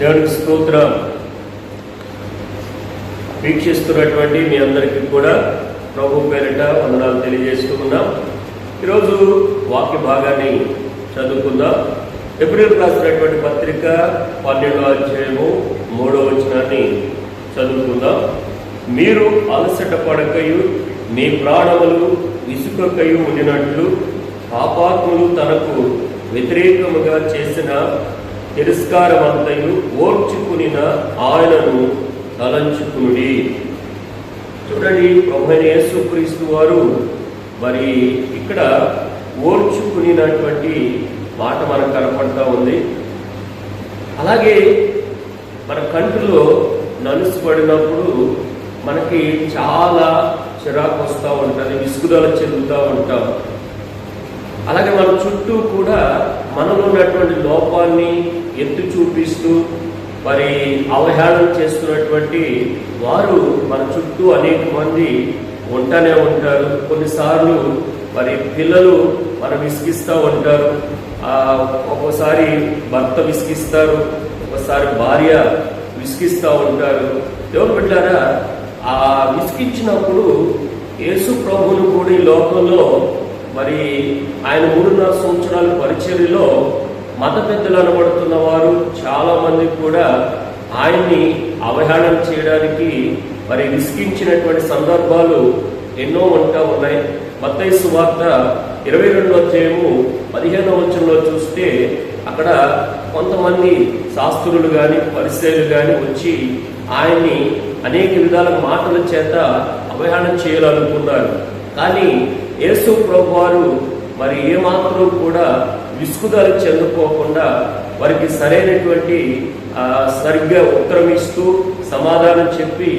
దేవునికి స్తోత్రం. వీక్షిస్తున్నటువంటి మీ అందరికీ కూడా ప్రభు పేరిట వందనాలు తెలియజేస్తున్నాం. ఈరోజు వాక్య భాగాన్ని చదువుకుందాం. ఏప్రిల్ రాసినటువంటి పత్రిక 12వ అధ్యాయము 3వ వచనాన్ని చదువుకుందాం. మీరు అలసట పడకయు మీ ప్రాణములు విసుకకయు ఉండినట్లు పాపాత్ములు తనకు వ్యతిరేకముగా చేసిన తిరస్కారమంతయు ఓర్చుకునిన ఆయనను తలంచుకునుడి. చూడండి, ప్రభువైన యేసుక్రీస్తు వారు మరి ఇక్కడ ఓర్చుకునినటువంటి మాట మనకు కనపడతా ఉంది. అలాగే మన కంటిలో నలుసుపడినప్పుడు మనకి చాలా చిరాకు వస్తూ ఉంటుంది, విసుగుదల చెందుతూ ఉంటాం. అలాగే మన చుట్టూ కూడా మనలో ఉన్నటువంటి లోపాన్ని ఎత్తి చూపిస్తూ మరి అవహేళన చేస్తున్నటువంటి వారు మన చుట్టూ అనేక మంది ఉంటూనే ఉంటారు. కొన్నిసార్లు మరి పిల్లలు మనం విసిగిస్తూ ఉంటారు, ఒక్కోసారి భర్త విసిగిస్తారు, ఒకసారి భార్య విసిగిస్తూ ఉంటారు. దేవుని బిడ్డలారా, ఆ విసిగించినప్పుడు యేసు ప్రభువును కూడా ఈ లోకంలో మరి ఆయన 3.5 సంవత్సరాల పరిచర్యలో మత పెద్దలు అనబడుతున్న వారు చాలా మంది కూడా ఆయన్ని అవహేళన చేయడానికి మరి విసిగించినటువంటి సందర్భాలు ఎన్నో ఉంటా ఉన్నాయి. మత్తయి సువార్త 22వ అధ్యాయము 15వ వచనంలో చూస్తే అక్కడ కొంతమంది శాస్త్రులు కానీ పరిసయ్యులు కానీ వచ్చి ఆయన్ని అనేక విధాల మాటల చేత అవహేళన చేయాలనుకున్నారు. కానీ యేసు ప్రభు వారు మరి ఏమాత్రం కూడా విసుగుదల చెందుకోకుండా వారికి సరైనటువంటి సరిగ్గా ఉత్తరం ఇస్తూ సమాధానం చెప్పి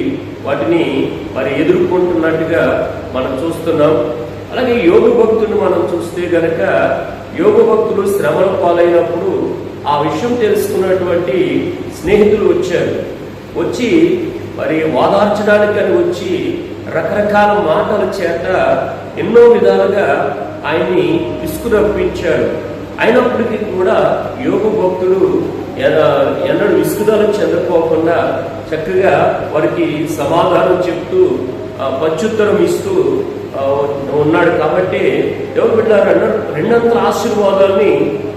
వాటిని మరి ఎదుర్కొంటున్నట్టుగా మనం చూస్తున్నాం. అలాగే యోగ భక్తులు మనం చూస్తే గనక యోగ భక్తులు శ్రమల పాలైనప్పుడు ఆ విషయం తెలుసుకున్నటువంటి స్నేహితులు వచ్చి మరి వాదార్చడానికని వచ్చి రకరకాల మాటల చేత ఎన్నో విధాలుగా ఆయన్ని విసుగురప్పించారు. అయినప్పటికీ కూడా యోగ భక్తుడు ఎన్నడూ విసుగుదల చెందుకోకుండా చక్కగా వారికి సమాధానం చెప్తూ ప్రత్యుత్తరం ఇస్తూ ఉన్నాడు. కాబట్టి దేవుని బిడ్డలారా, రెండంతల ఆశీర్వాదాన్ని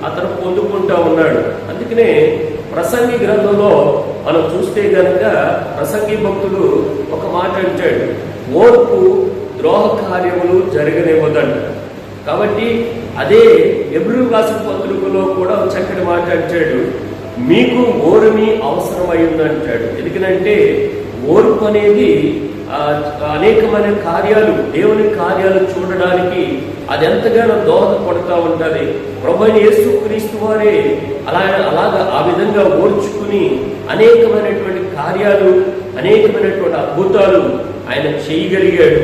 అతను పొందుకుంటా ఉన్నాడు. అందుకనే ప్రసంగి గ్రంథంలో మనం చూస్తే గనక ప్రసంగి భక్తుడు ఒక మాట అంటాడు, ఓర్పు ద్రోహ కార్యములు జరగనివ్వదంట. కాబట్టి అదే ఎబ్రీ రాసిన పత్రికలో కూడా చక్కటి మాట అంటాడు, మీకు ఓర్మి అవసరమైందంటాడు. ఎందుకంటే ఓర్పు అనేది అనేకమైన కార్యాలు, దేవుని కార్యాలు చూడడానికి అది ఎంతగానో దోహదపడుతూ ఉంటుంది. ప్రభువైన యేసుక్రీస్తు వారే అలాగా ఆ విధంగా ఓర్చుకుని అనేకమైనటువంటి కార్యాలు, అనేకమైనటువంటి అద్భుతాలు ఆయన చేయగలిగాడు.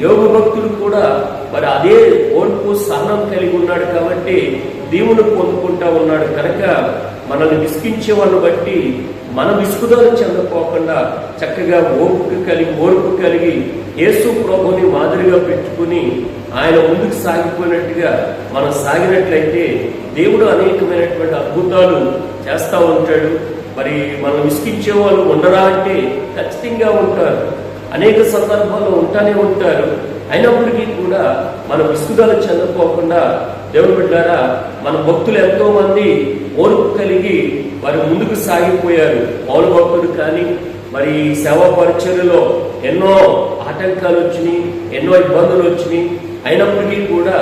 యోగ భక్తులు కూడా మరి అదే ఓర్పు సహనం కలిగి ఉన్నాడు. కాబట్టి దేవుని పొందుకుంటా ఉన్నాడు. కనుక మనల్ని విసిగించే వాళ్ళని బట్టి మనం విసుగుదల చెందపోకుండా చక్కగా ఓర్పు కలిగి యేసు ప్రభుని మాదిరిగా పెట్టుకుని ఆయన ముందుకు సాగిపోయినట్టుగా మనం సాగినట్లయితే దేవుడు అనేకమైనటువంటి అద్భుతాలు చేస్తూ ఉంటాడు. మరి మనం విసిగించే వాళ్ళు ఉండరా అంటే ఖచ్చితంగా ఉంటారు, అనేక సందర్భాల్లో ఉంటానే ఉంటారు. అయినప్పటికీ కూడా మనం విసుగుదల చెందపోకుండా దేవుని బిడ్డారా, మన భక్తులు ఎంతో మంది ఓర్పు కలిగి వారు ముందుకు సాగిపోయారు. పౌలు భక్తుడు కానీ మరి సేవా పరిచర్యలో ఎన్నో ఆటంకాలు వచ్చినాయి, ఎన్నో ఇబ్బందులు వచ్చినాయి. అయినప్పటికీ కూడా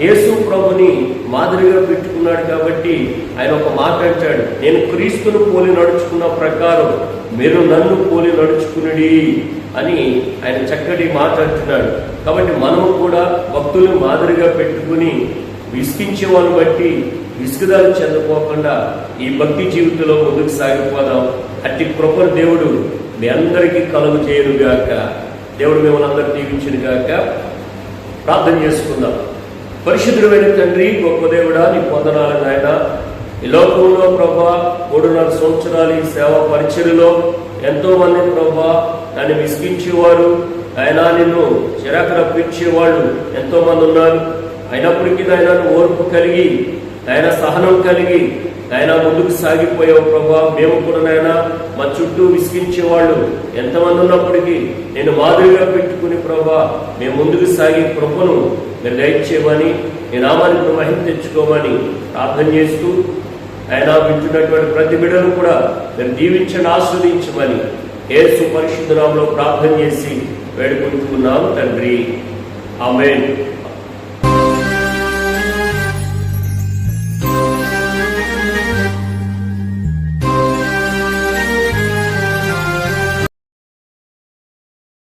యేసు ప్రభుని మాదిరిగా పెట్టుకున్నాడు. కాబట్టి ఆయన ఒక మాట అంటాడు, నేను క్రీస్తును పోలి నడుచుకున్న ప్రకారం మీరు నన్ను పోలి నడుచుకునుడి అని ఆయన చక్కటి మాట అంటున్నాడు. కాబట్టి మనము కూడా భక్తులను మాదిరిగా పెట్టుకుని విసిగించే వాళ్ళని బట్టి విసుగుదల చెందుకోకుండా ఈ భక్తి జీవితంలో ముందుకు సాగిపోదాం. అట్టి కృపను దేవుడు మీ అందరికీ కలుగు చేయనుగాక. దేవుడు మిమ్మల్ని అందరూ దీవించునుగాక. ప్రార్థన చేసుకుందాం. పరిశుద్ధుడైన తండ్రి, గొప్ప దేవుడా, నీ వందనాలు నాయన. ఈ లోకంలో ప్రభా 3.5 సంవత్సరాలు ఈ సేవా పరిచర్యలో ఎంతో మంది ప్రభా నన్ను విసిగించేవారు, ఆయన నిన్ను చిరాకు రప్పించేవాళ్ళు ఎంతో మంది ఉన్నారు. అయినప్పటికీ ఆయన ఓర్పు కలిగి నాయన సహనం కలిగి నాయన ముందుకు సాగిపోయావు ప్రభా. మేము కూడా నాయన మా చుట్టూ విసిగించే వాళ్ళు ఎంతమంది ఉన్నప్పటికీ నేను మాదిరిగా పెట్టుకుని ప్రభా మేము ముందుకు సాగే కృపను మీరు దయచేయమని, నీ నామానికి మహిమ తెచ్చుకోమని ప్రార్థన చేస్తూ ఆయన వింటున్నటువంటి ప్రతి బిడ్డను కూడా మీరు దీవించండి, ఆస్వాదించమని యేసు పరిశుద్ధ నామములో ప్రార్థన చేసి వేడుకుంటున్నాం తండ్రి. ఆమేన్.